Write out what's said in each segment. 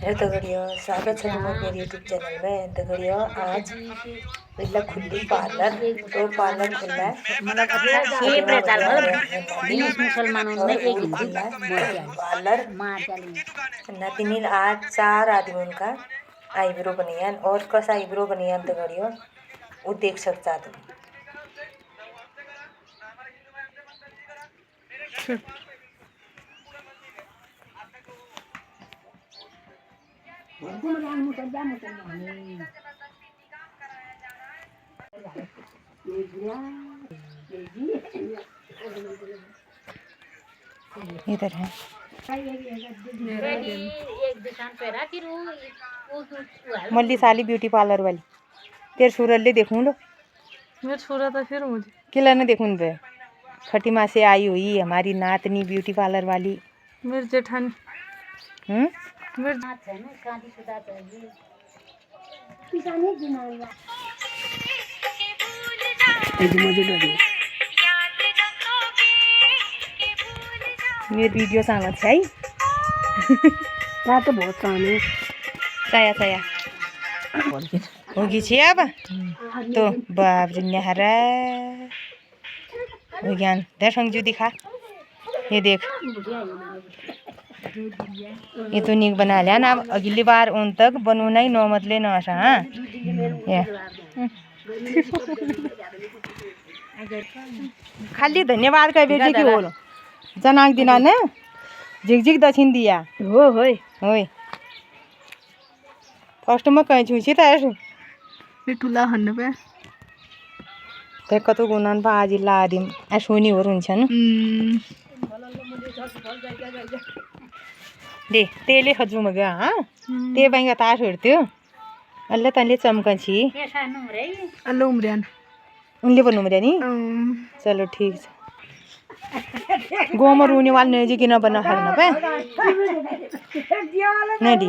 हेर्दै गरियो स्वागत छ तुम्हारा मेरे यूट्यूब चैनल में। हेर्दै गरियो आज बिल्ला खुली पार्लर तो पार्लर खुला है मतलब मुसलमानों में एक हिंदू पार्लर नतिनील आज 4 आदमी उनका आईब्रो बनियान और कसा आईब्रो बनियान तो गरियो वो देख सकता तुम। इधर है एक दुकान पे रहा फिर वो मल्ली साली ब्यूटी पार्लर वाली तेरे सूरत ले देखूं लो मेरे सूरत है फिर मुझे किला ने देखूं बे खटीमा से आई हुई हमारी नातनी ब्यूटी पार्लर वाली मेरे जेठानी मेरे कांदी सुधा चाहिए मेरी वीडियो सांगत है तो बहुत काम है साया साया होगी छी अब तो बाप जी नहरा हो ज्ञान दर्शन जो दिखा ये देख ये तो नीक बना लिया ना। अब अगली बार उन तक बनूना ही नौमत ले ना आशा। हाँ खाली धन्यवाद का बेटी की बोलो जनाक दिना ने झिकझिक दक्षिण दिया हो होय होय फर्स्ट में कहीं छुची था ऐसे ठुला हन्न पे ते कतो गुनान पा आज ला दिम ऐसोनी हो रुन्छ न दे तेले खजू मगा हाँ ते बाइंगा ताश हेर्थ्यो अल्ले तले चमकन्छी अल्लो उम्रियान उनले भन्नु मर्या नि चलो ठीक छ गोमा रुने वाल ने जी किन बना खाना पे नडी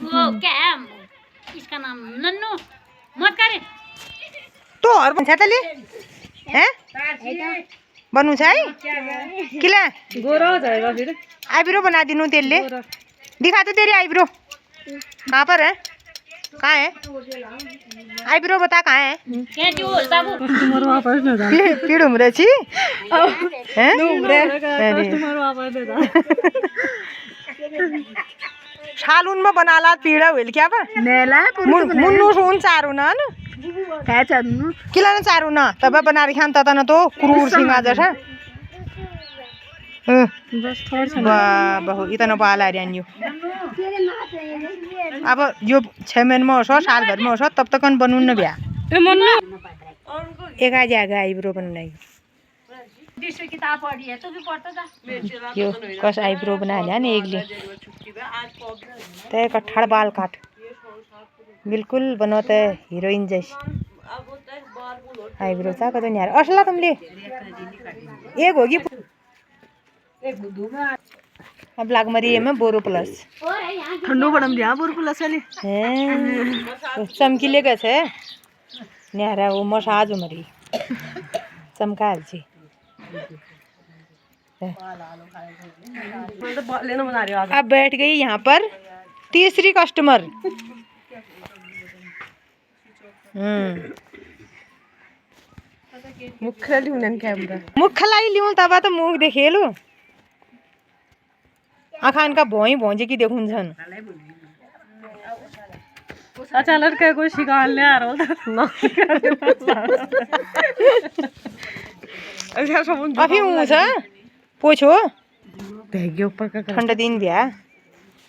वो क्या है इसका नाम नन्नू मत करे तो और बन्छ तले हैं बन्नु छ है किला गोरा हो जाएगा फिर आईब्रो बना दिनु तेलले दिखा तो तेरी आईब्रो कहाँ पर है कहाँ है आईब्रो बता कहाँ है क्या जो बाबू कस्टमर वापस न जा पीड़ उम्रे छी हैं कस्टमर वापस न जा सालून में बनाला पीड़ा होइल क्या बा नेला मुन्नु सुन चारू न काय चान्नु किला न चारू न तब बनार खान त न तो क्रूर सिंह जैसा बस थोड़ा सा बहु इतना पाला रियान्यो अब यो 6 महीने में होसो साल भर में होसो तब तक बनून न बिया ए मन्नु एक आ जाएगा आईब्रो बनाई दूसरी किताब पढ़ी है तो भी पढ़ता था यो कस आईब्रो बना लिया ने एक ले ते कठड़ बाल काट बिल्कुल बनोते हीरोइन जैसी आईब्रो चा कतो यार असला तुमले एक होगी अब लाग मरी में बोरो प्लस ठंडो बड़म दिया बोरो प्लस वाली हैं चमकीले गए न्यारा वो मसाज मरी चमका जी अब बैठ गई यहाँ पर तीसरी कस्टमर मुखलाई लिऊँ तब तो मुख देखेलु आखान का भोई भोंजे की देखुन छन अच्छा लड़का कोई शिकार ले आ रहा ना अच्छा सब अभी मुँह छ पोछो भेगे ऊपर का ठंडा दिन बिया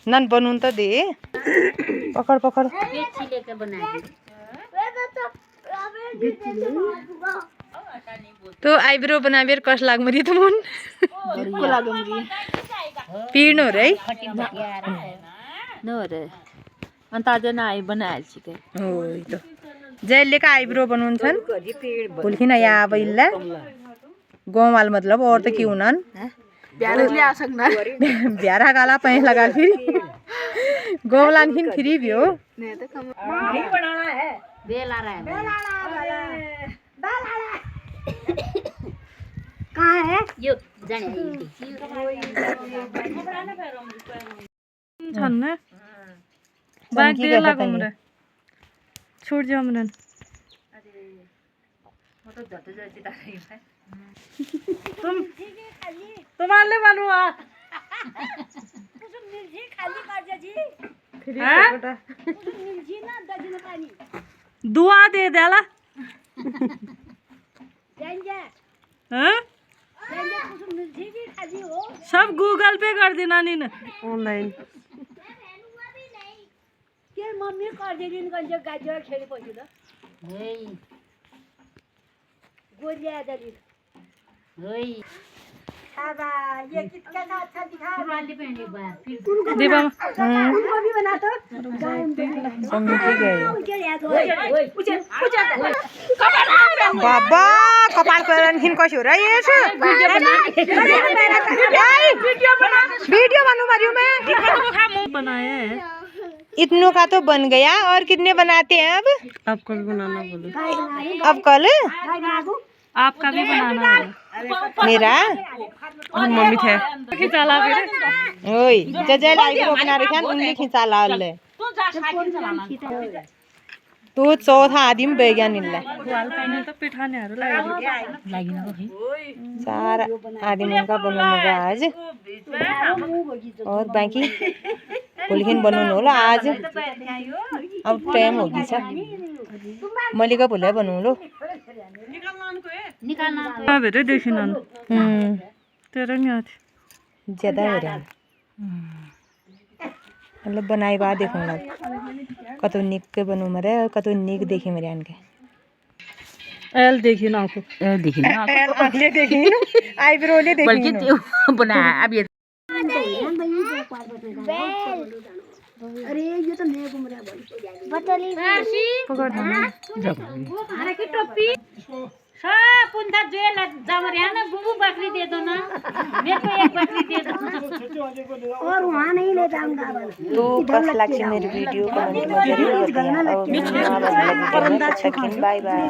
नन बनून तो दे पकड़ पकड़ बेची लेके बना दी तो आईब्रो बनाबेर कस लाग मरी तुमुन को लागमरी पीड़ नो रे नो रे अंताजे ना आई बनाएल छिके होय तो जैले का आईब्रो बनून छन बोलखिन या आबैला गाउँवाल मतलब और तो क्यों नन ब्यारा गाला पैंस लगा फिर गोवलान खिन फ्री भी हो बेल आ रहा है कहाँ है यो जाने छन्ने बैग दे लागो मरे छूट जाओ मरन तुम्हारे बनवा दुआ दे देला हाँ? सब गूगल पे कर देना नीन ऑनलाइन मम्मी कर देगी गाजर खेले पैसे तो गोलियां दली ये कितना अच्छा दिखा दीपा उनको भी बना तो बाबा कपाल पर खिन कसी हो रहा है ये वीडियो बनू मारी मैं बनाया है इतनों का तो बन गया और कितने बनाते हैं अब आपको भी बनाना बोलो अब कल आपका भी बनाना है मेरा मम्मी थे खिंचाला फिर ओए जजल आईब्रो बना रखे हैं उनने खिंचा लाल ले तू चौथा आदमी बेगया निल्ला वाल पहने तो पिठाने हारू लागिन चार आदमी का बनाऊंगा आज और बाकी पुलखिन बनाउनु होला आज अब टाइम होगी छ मलिका भुलिया बनाउँ लो निकालना भेटे देखिन तेरा नहीं आती ज्यादा हो रहा मतलब बनाई बात देखूंगा कतो निक के बनू मरे कतो निक देखी मेरे आनके एल देखी ना आपको एल देखी ना एल आंखले देखी आईब्रो ले देखी बल्कि त्यो बना अब ये अरे ये तो नया घूम रहा है बटली पकड़ अरे की टोपी पुंदा जेल जमरिया ना गुबू बकरी दे दो ना मेरे को एक बकरी दे दो और वहाँ नहीं ले जाऊंगा तो बस लाइक मेरी वीडियो कमेंट में जरूर बताइए और बाय बाय।